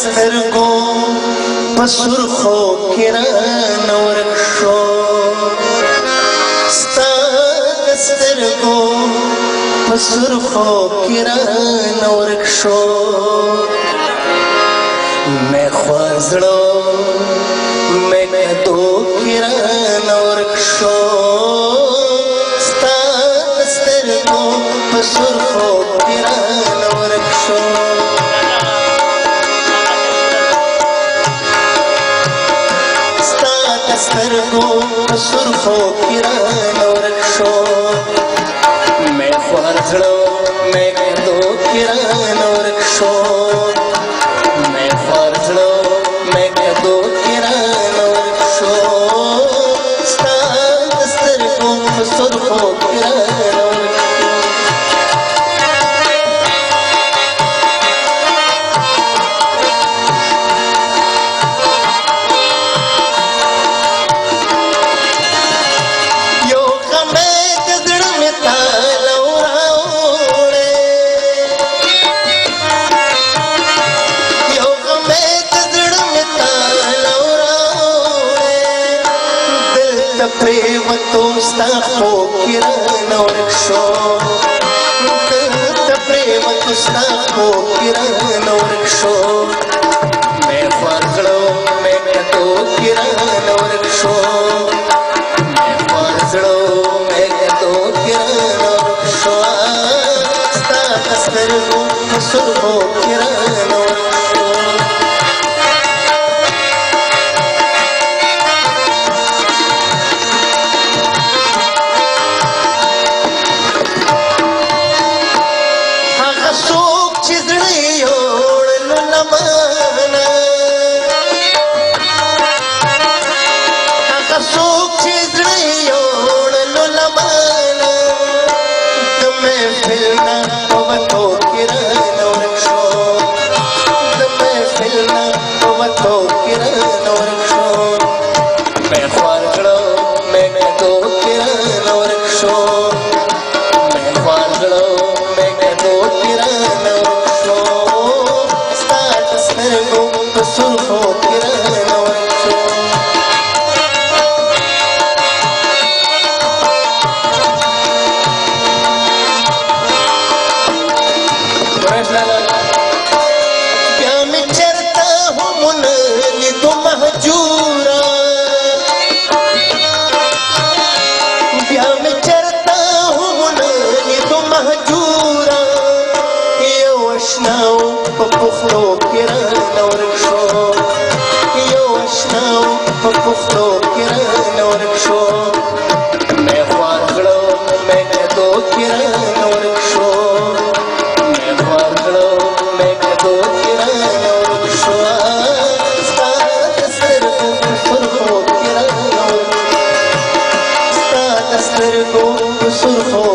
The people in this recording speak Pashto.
سترګو په سرخو کې رانه ورک شو ستا د سترګو په سرخو کې رانه ورک شو مې خوا زړه مې کدو کې رانه ورک شو ستا د سترګو په سرخو کې رانه ورک شو سترګو په سرخو کې رانه ورک شو مې خوار زړه مې کدو کې رانه ورک شو مې خوار زړه مې کدو کې رانه ورک شو ستا د سترګو په سرخو کې رانه ورک प्रेम दोस्ता हो किरण और शो प्रेम दोस्ता हो किरण और शो मैं फर्जड़ो मैं तो किरण और शो मैं फर्जड़ो मैं तो किरण और शो स्ता कसर हो कसर हो किरण और शो surfo